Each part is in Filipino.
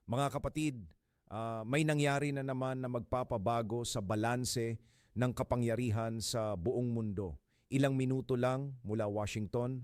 Mga kapatid, may nangyari na naman na magpapabago sa balanse ng kapangyarihan sa buong mundo. Ilang minuto lang mula Washington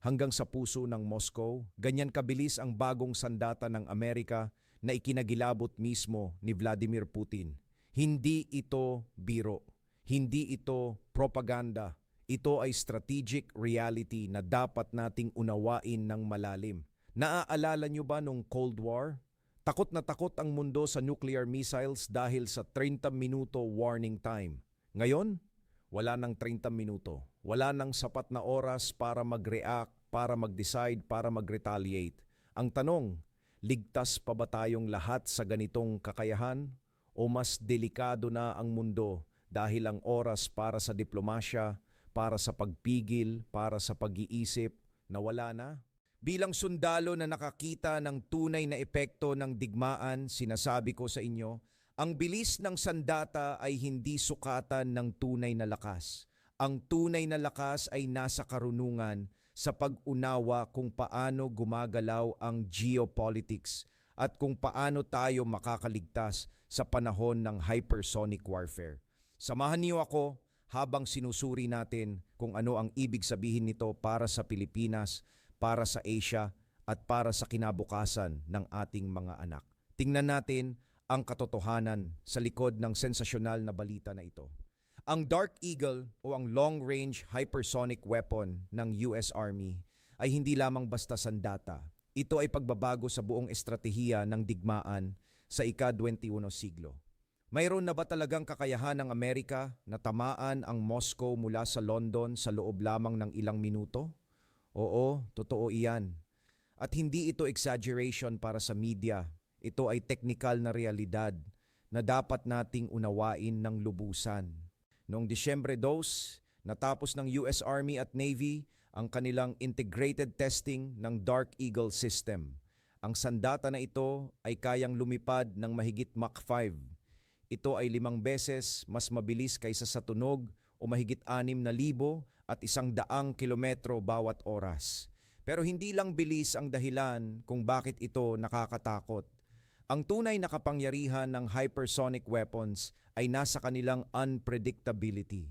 hanggang sa puso ng Moscow, ganyan kabilis ang bagong sandata ng Amerika na ikinagilabot mismo ni Vladimir Putin. Hindi ito biro, hindi ito propaganda. Ito ay strategic reality na dapat nating unawain ng malalim. Naaalala nyo ba nung Cold War? Takot na takot ang mundo sa nuclear missiles dahil sa 30 minuto warning time. Ngayon, wala nang 30 minuto. Wala nang sapat na oras para mag-react, para mag-decide, para mag-retaliate. Ang tanong, ligtas pa ba tayong lahat sa ganitong kakayahan? O mas delikado na ang mundo dahil ang oras para sa diplomasya, para sa pagpigil, para sa pag-iisip, nawala na? Bilang sundalo na nakakita ng tunay na epekto ng digmaan, sinasabi ko sa inyo, ang bilis ng sandata ay hindi sukatan ng tunay na lakas. Ang tunay na lakas ay nasa karunungan sa pag-unawa kung paano gumagalaw ang geopolitics at kung paano tayo makakaligtas sa panahon ng hypersonic warfare. Samahan niyo ako habang sinusuri natin kung ano ang ibig sabihin nito para sa Pilipinas, para sa Asia at para sa kinabukasan ng ating mga anak. Tingnan natin ang katotohanan sa likod ng sensasyonal na balita na ito. Ang Dark Eagle o ang long-range hypersonic weapon ng US Army ay hindi lamang basta sandata. Ito ay pagbabago sa buong estratehiya ng digmaan sa ika-21 siglo. Mayroon na ba talagang kakayahan ng Amerika na tamaan ang Moscow mula sa London sa loob lamang ng ilang minuto? Oo, totoo iyan. At hindi ito exaggeration para sa media. Ito ay teknikal na realidad na dapat nating unawain ng lubusan. Noong Disyembre 2, natapos ng US Army at Navy ang kanilang integrated testing ng Dark Eagle system. Ang sandata na ito ay kayang lumipad ng mahigit Mach 5. Ito ay 5 beses mas mabilis kaysa sa tunog o mahigit 6,000 at 100 kilometro bawat oras. Pero hindi lang bilis ang dahilan kung bakit ito nakakatakot. Ang tunay na kapangyarihan ng hypersonic weapons ay nasa kanilang unpredictability.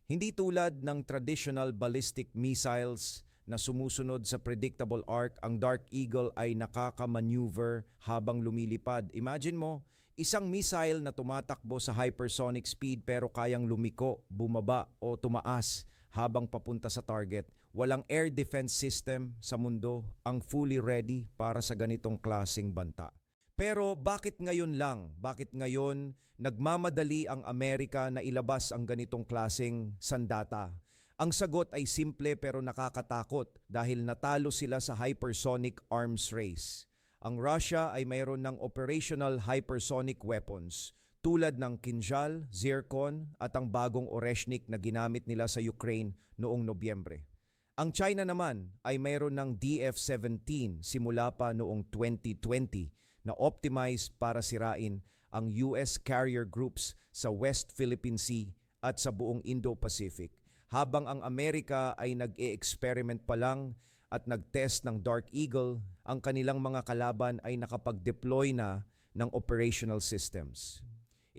Hindi tulad ng traditional ballistic missiles na sumusunod sa predictable arc, ang Dark Eagle ay nakaka-maneuver habang lumilipad. Imagine mo, isang missile na tumatakbo sa hypersonic speed pero kayang lumiko, bumaba o tumaas habang papunta sa target. Walang air defense system sa mundo ang fully ready para sa ganitong klaseng banta. Pero bakit ngayon lang? Bakit ngayon nagmamadali ang Amerika na ilabas ang ganitong klaseng sandata? Ang sagot ay simple pero nakakatakot dahil natalo sila sa hypersonic arms race. Ang Russia ay mayroon ng operational hypersonic weapons tulad ng Kinjal, Zircon at ang bagong Oreshnik na ginamit nila sa Ukraine noong Nobyembre. Ang China naman ay mayroon ng DF-17 simula pa noong 2020 na optimized para sirain ang US carrier groups sa West Philippine Sea at sa buong Indo-Pacific. Habang ang Amerika ay nag-e-experiment pa lang at nag-test ng Dark Eagle, ang kanilang mga kalaban ay nakapag-deploy na ng operational systems.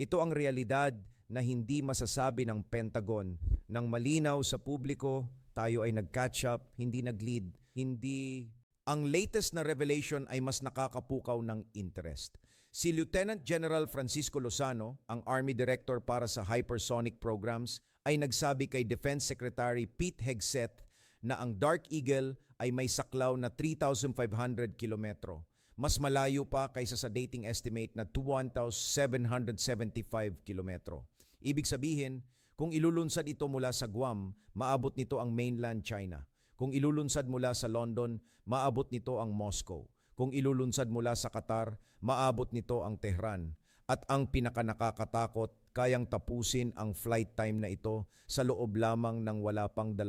Ito ang realidad na hindi masasabi ng Pentagon. Nang malinaw sa publiko, tayo ay nag-catch up, hindi nag-lead, hindi. Ang latest na revelation ay mas nakakapukaw ng interest. Si Lieutenant General Francisco Lozano, ang Army Director para sa Hypersonic Programs, ay nagsabi kay Defense Secretary Pete Hegseth na ang Dark Eagle ay may saklaw na 3,500 kilometro. Mas malayo pa kaysa sa dating estimate na 2,775 kilometro. Ibig sabihin, kung ilulunsad ito mula sa Guam, maabot nito ang mainland China. Kung ilulunsad mula sa London, maabot nito ang Moscow. Kung ilulunsad mula sa Qatar, maabot nito ang Tehran. At ang pinakanakakatakot, kayang tapusin ang flight time na ito sa loob lamang ng wala pang 20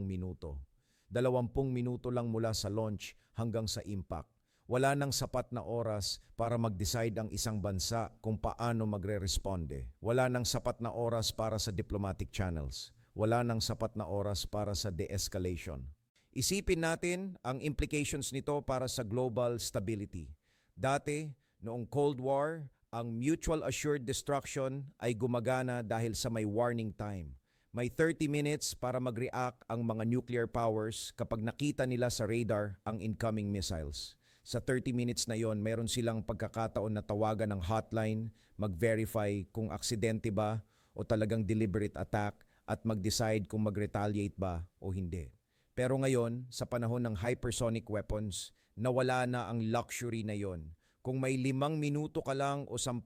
minuto. 20 minuto lang mula sa launch hanggang sa impact. Wala nang sapat na oras para mag-decide ang isang bansa kung paano magre-responde. Wala nang sapat na oras para sa diplomatic channels. Wala nang sapat na oras para sa de-escalation. Isipin natin ang implications nito para sa global stability. Dati, Noong Cold War, ang mutual assured destruction ay gumagana dahil sa may warning time. May 30 minutes para mag-react ang mga nuclear powers kapag nakita nila sa radar ang incoming missiles. Sa 30 minutes na yon, meron silang pagkakataon na tawagan ng hotline, mag-verify kung aksidente ba o talagang deliberate attack at mag-decide kung mag-retaliate ba o hindi. Pero ngayon, sa panahon ng hypersonic weapons, nawala na ang luxury na yon. Kung may 5 minuto ka lang o 10,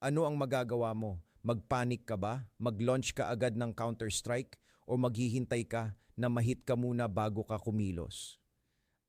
ano ang magagawa mo? Magpanik ka ba? Mag-launch ka agad ng counter-strike? O maghihintay ka na mahit ka muna bago ka kumilos?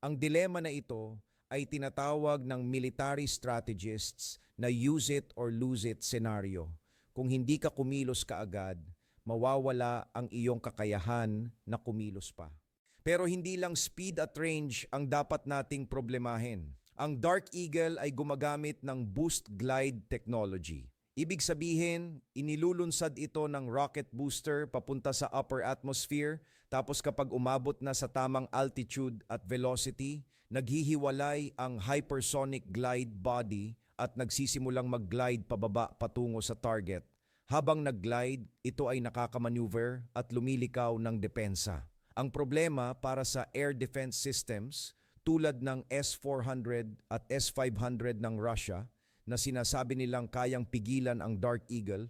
Ang dilema na ito ay tinatawag ng military strategists na use it or lose it scenario. Kung hindi ka kumilos kaagad, mawawala ang iyong kakayahan na kumilos pa. Pero hindi lang speed at range ang dapat nating problemahin. Ang Dark Eagle ay gumagamit ng boost glide technology. Ibig sabihin, inilulunsad ito ng rocket booster papunta sa upper atmosphere, tapos kapag umabot na sa tamang altitude at velocity, naghihiwalay ang hypersonic glide body at nagsisimulang mag-glide pababa patungo sa target. Habang nag-glide, ito ay nakakamaneuver at lumilikaw ng depensa. Ang problema para sa air defense systems tulad ng S-400 at S-500 ng Russia na sinasabi nilang kayang pigilan ang Dark Eagle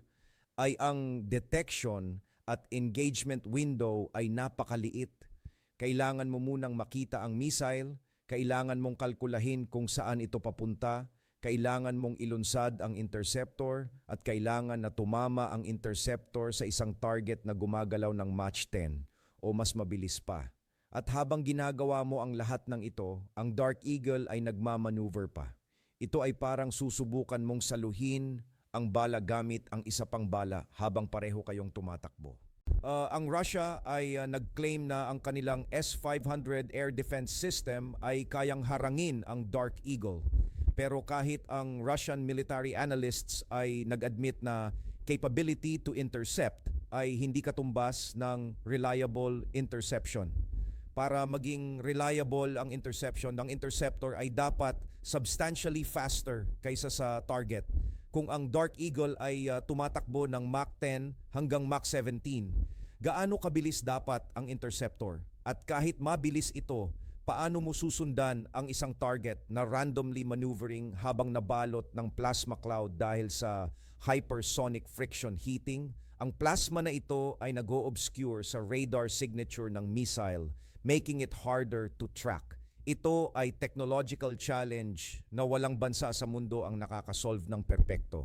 ay ang detection at engagement window ay napakaliit. Kailangan mo munang makita ang missile, kailangan mong kalkulahin kung saan ito papunta, kailangan mong ilunsad ang interceptor at kailangan na tumama ang interceptor sa isang target na gumagalaw ng Mach 10 o mas mabilis pa. At habang ginagawa mo ang lahat ng ito, ang Dark Eagle ay nagmamaneuver pa. Ito ay parang susubukan mong saluhin ang bala gamit ang isa pang bala habang pareho kayong tumatakbo. Ang Russia ay nag-claim na ang kanilang S-500 air defense system ay kayang harangin ang Dark Eagle. Pero kahit ang Russian military analysts ay nag-admit na capability to intercept ay hindi katumbas ng reliable interception. Para maging reliable ang interception, ng interceptor ay dapat substantially faster kaysa sa target. Kung ang Dark Eagle ay tumatakbo ng Mach 10 hanggang Mach 17, gaano kabilis dapat ang interceptor? At kahit mabilis ito, paano mo susundan ang isang target na randomly maneuvering habang nabalot ng plasma cloud dahil sa hypersonic friction heating? Ang plasma na ito ay nag-o-obscure sa radar signature ng missile, making it harder to track. Ito ay technological challenge na walang bansa sa mundo ang nakakasolve ng perpekto.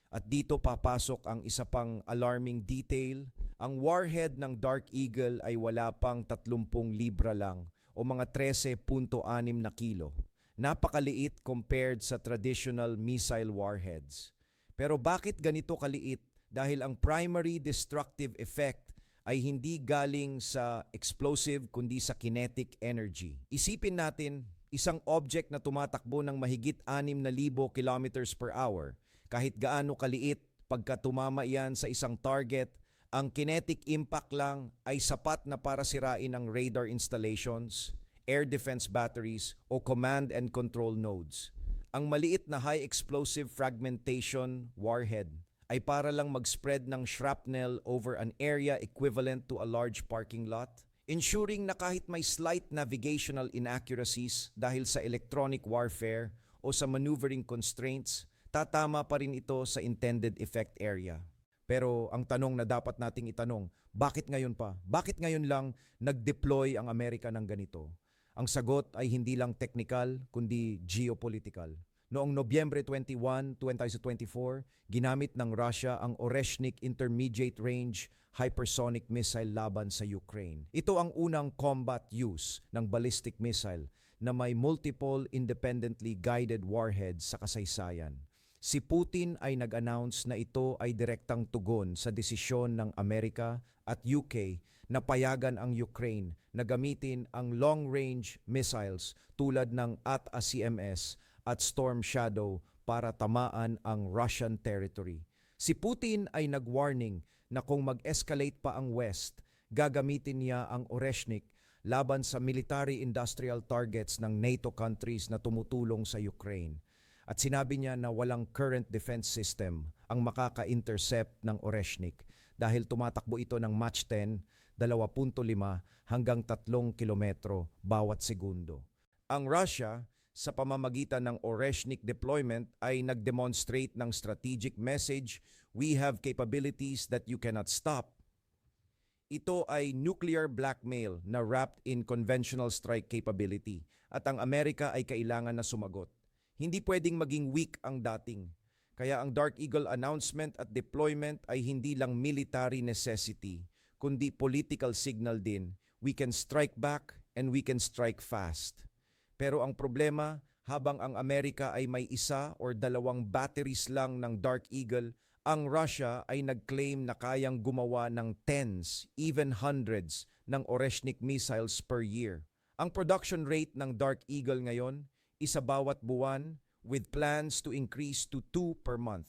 At dito papasok ang isa pang alarming detail. Ang warhead ng Dark Eagle ay wala pang 30 libra lang o mga 13.6 na kilo. Napakaliit compared sa traditional missile warheads. Pero bakit ganito kaliit? Dahil ang primary destructive effect ay hindi galing sa explosive kundi sa kinetic energy. Isipin natin, isang object na tumatakbo ng mahigit 6,000 kilometers per hour, kahit gaano kaliit, pagka tumama yan sa isang target, ang kinetic impact lang ay sapat na para sirain ang radar installations, air defense batteries, o command and control nodes. Ang maliit na high explosive fragmentation warhead ay para lang mag-spread ng shrapnel over an area equivalent to a large parking lot, ensuring na kahit may slight navigational inaccuracies dahil sa electronic warfare o sa maneuvering constraints, tatama pa rin ito sa intended effect area. Pero ang tanong na dapat nating itanong, bakit ngayon pa? Bakit ngayon lang nag-deploy ang Amerika ng ganito? Ang sagot ay hindi lang technical, kundi geopolitical. Noong Nobyembre 21, 2024, ginamit ng Russia ang Oreshnik Intermediate Range Hypersonic Missile laban sa Ukraine. Ito ang unang combat use ng ballistic missile na may multiple independently guided warheads sa kasaysayan. Si Putin ay nag-announce na ito ay direktang tugon sa desisyon ng Amerika at UK na payagan ang Ukraine na gamitin ang long-range missiles tulad ng AT-ACMS at Storm Shadow para tamaan ang Russian territory. Si Putin ay nag-warning na kung mag-escalate pa ang West, gagamitin niya ang Oreshnik laban sa military-industrial targets ng NATO countries na tumutulong sa Ukraine. At sinabi niya na walang current defense system ang makaka-intercept ng Oreshnik dahil tumatakbo ito ng Mach 10, 2.5 hanggang 3 kilometro bawat segundo. Ang Russia, sa pamamagitan ng Oreshnik deployment ay nag-demonstrate ng strategic message, we have capabilities that you cannot stop. Ito ay nuclear blackmail na wrapped in conventional strike capability at ang Amerika ay kailangan na sumagot. Hindi pwedeng maging weak ang dating. Kaya ang Dark Eagle announcement at deployment ay hindi lang military necessity, kundi political signal din. We can strike back and we can strike fast. Pero ang problema, habang ang Amerika ay may isa or dalawang batteries lang ng Dark Eagle, ang Russia ay nag-claim na kayang gumawa ng tens, even hundreds ng Oreshnik missiles per year. Ang production rate ng Dark Eagle ngayon, isa bawat buwan with plans to increase to 2 per month.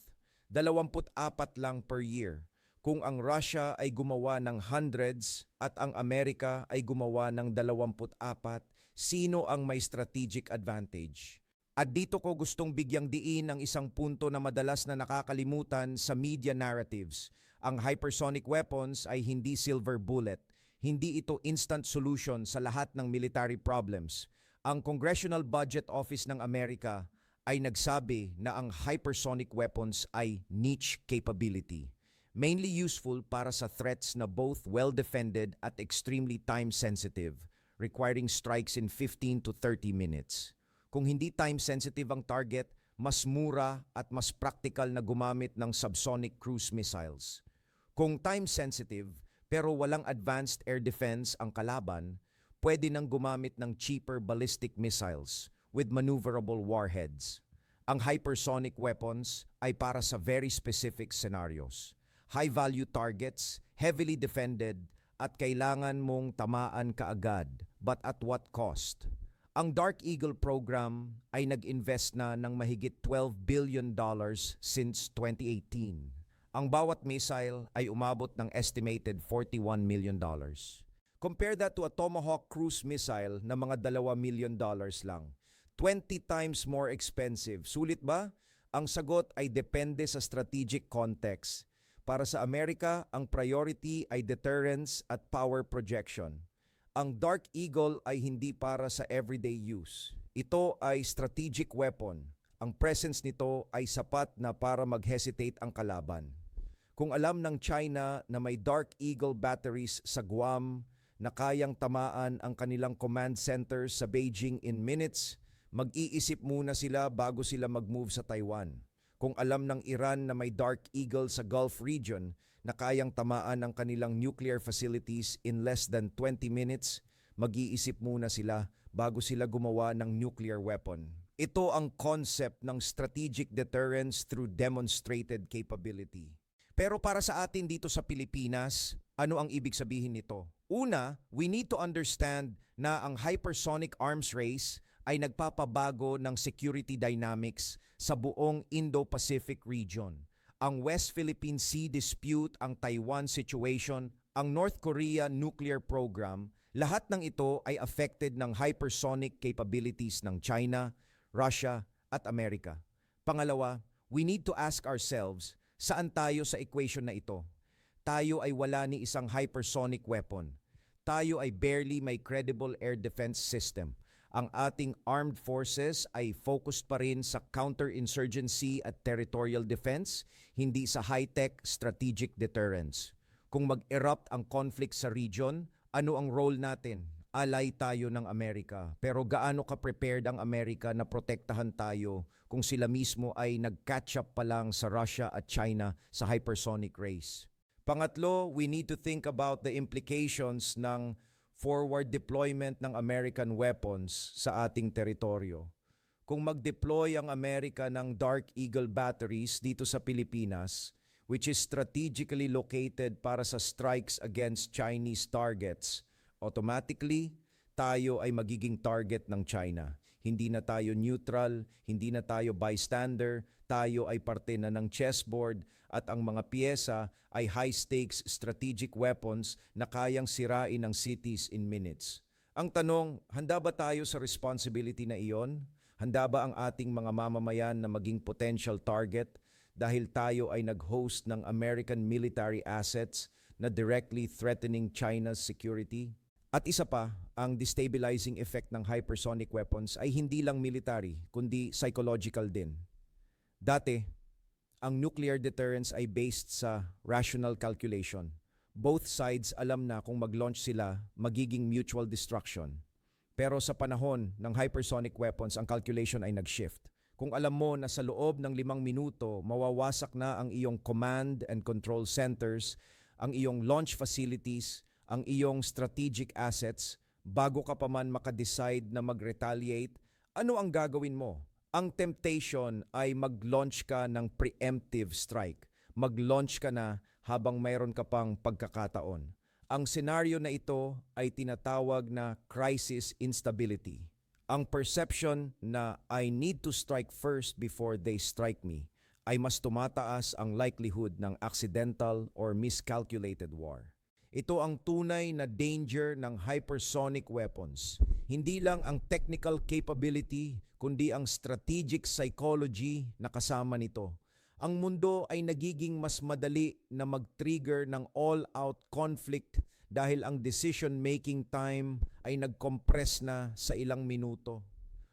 24 lang per year. Kung ang Russia ay gumawa ng hundreds at ang Amerika ay gumawa ng 24, sino ang may strategic advantage? At dito ko gustong bigyang diin ang isang punto na madalas na nakakalimutan sa media narratives. Ang hypersonic weapons ay hindi silver bullet. Hindi ito instant solution sa lahat ng military problems. Ang Congressional Budget Office ng Amerika ay nagsabi na ang hypersonic weapons ay niche capability, mainly useful para sa threats na both well-defended at extremely time-sensitive, requiring strikes in 15 to 30 minutes. Kung hindi time-sensitive ang target, mas mura at mas practical na gumamit ng subsonic cruise missiles. Kung time-sensitive pero walang advanced air defense ang kalaban, pwede nang gumamit ng cheaper ballistic missiles with maneuverable warheads. Ang hypersonic weapons ay para sa very specific scenarios. High-value targets, heavily defended, at kailangan mong tamaan kaagad, but at what cost? Ang Dark Eagle program ay nag-invest na ng mahigit $12 billion since 2018. Ang bawat missile ay umabot ng estimated $41 million. Compare that to a Tomahawk cruise missile na mga $2 million lang. 20 times more expensive. Sulit ba? Ang sagot ay depende sa strategic context. Para sa Amerika, ang priority ay deterrence at power projection. Ang Dark Eagle ay hindi para sa everyday use. Ito ay strategic weapon. Ang presence nito ay sapat na para mag-hesitate ang kalaban. Kung alam ng China na may Dark Eagle batteries sa Guam na kayang tamaan ang kanilang command centers sa Beijing in minutes, mag-iisip muna sila bago sila mag-move sa Taiwan. Kung alam ng Iran na may Dark Eagle sa Gulf region na kayang tamaan ang kanilang nuclear facilities in less than 20 minutes, mag-iisip muna sila bago sila gumawa ng nuclear weapon. Ito ang concept ng strategic deterrence through demonstrated capability. Pero para sa atin dito sa Pilipinas, ano ang ibig sabihin nito? Una, we need to understand na ang hypersonic arms race ay nagpapabago ng security dynamics sa buong Indo-Pacific region. Ang West Philippine Sea dispute, ang Taiwan situation, ang North Korea nuclear program, lahat ng ito ay affected ng hypersonic capabilities ng China, Russia at Amerika. Pangalawa, we need to ask ourselves, saan tayo sa equation na ito? Tayo ay wala ni isang hypersonic weapon. Tayo ay barely may credible air defense system. Ang ating armed forces ay focused pa rin sa counterinsurgency at territorial defense, hindi sa high-tech strategic deterrence. Kung mag-erupt ang conflict sa region, ano ang role natin? Ally tayo ng Amerika. Pero gaano ka-prepared ang Amerika na protektahan tayo kung sila mismo ay nag-catch up pa lang sa Russia at China sa hypersonic race? Pangatlo, we need to think about the implications ng forward deployment ng American weapons sa ating teritoryo. Kung mag-deploy ang Amerika ng Dark Eagle batteries dito sa Pilipinas, which is strategically located para sa strikes against Chinese targets, automatically, tayo ay magiging target ng China. Hindi na tayo neutral, hindi na tayo bystander, tayo ay parte na ng chessboard at ang mga piyesa ay high-stakes strategic weapons na kayang sirain ang cities in minutes. Ang tanong, handa ba tayo sa responsibility na iyon? Handa ba ang ating mga mamamayan na maging potential target dahil tayo ay nag-host ng American military assets na directly threatening China's security? At isa pa, ang destabilizing effect ng hypersonic weapons ay hindi lang military, kundi psychological din. Dati, ang nuclear deterrence ay based sa rational calculation. Both sides alam na kung mag-launch sila, magiging mutual destruction. Pero sa panahon ng hypersonic weapons, ang calculation ay nag-shift. Kung alam mo na sa loob ng 5 minuto, mawawasak na ang iyong command and control centers, ang iyong launch facilities, ang iyong strategic assets, bago ka pa man makadecide na mag-retaliate, ano ang gagawin mo? Ang temptation ay mag-launch ka ng preemptive strike. Mag-launch ka na habang mayroon ka pang pagkakataon. Ang senaryo na ito ay tinatawag na crisis instability. Ang perception na I need to strike first before they strike me ay mas tumataas ang likelihood ng accidental or miscalculated war. Ito ang tunay na danger ng hypersonic weapons. Hindi lang ang technical capability, kundi ang strategic psychology na kasama nito. Ang mundo ay nagiging mas madali na mag-trigger ng all-out conflict dahil ang decision-making time ay nag-compress na sa ilang minuto.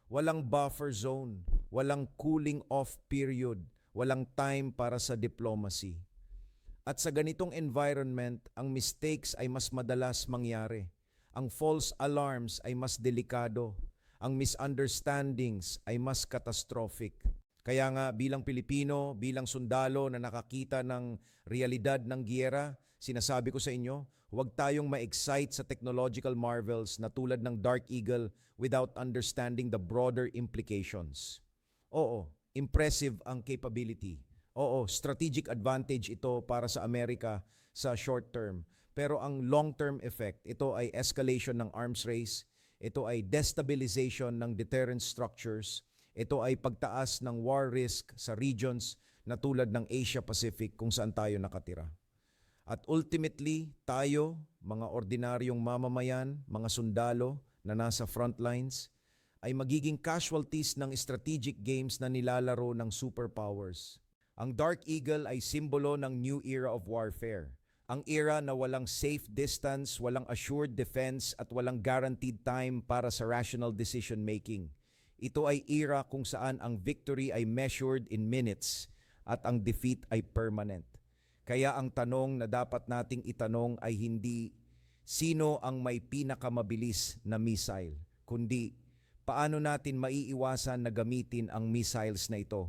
Walang buffer zone, walang cooling off period, walang time para sa diplomacy. At sa ganitong environment, ang mistakes ay mas madalas mangyari. Ang false alarms ay mas delikado. Ang misunderstandings ay mas catastrophic. Kaya nga bilang Pilipino, bilang sundalo na nakakita ng realidad ng giyera, sinasabi ko sa inyo, huwag tayong ma-excite sa technological marvels na tulad ng Dark Eagle without understanding the broader implications. Oo, impressive ang capability. Oo, strategic advantage ito para sa Amerika sa short term. Pero ang long-term effect, ito ay escalation ng arms race, ito ay destabilization ng deterrence structures, ito ay pagtaas ng war risk sa regions na tulad ng Asia-Pacific kung saan tayo nakatira. At ultimately, tayo, mga ordinaryong mamamayan, mga sundalo na nasa front lines, ay magiging casualties ng strategic games na nilalaro ng superpowers. Ang Dark Eagle ay simbolo ng new era of warfare. Ang era na walang safe distance, walang assured defense at walang guaranteed time para sa rational decision making. Ito ay era kung saan ang victory ay measured in minutes at ang defeat ay permanent. Kaya ang tanong na dapat nating itanong ay hindi sino ang may pinakamabilis na missile, kundi paano natin maiiwasan na gamitin ang missiles na ito.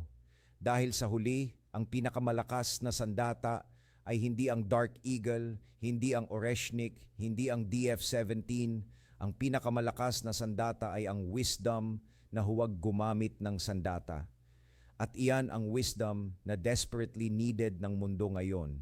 Dahil sa huli, ang pinakamalakas na sandata ay hindi ang Dark Eagle, hindi ang Oreshnik, hindi ang DF-17. Ang pinakamalakas na sandata ay ang wisdom na huwag gumamit ng sandata. At iyan ang wisdom na desperately needed ng mundo ngayon.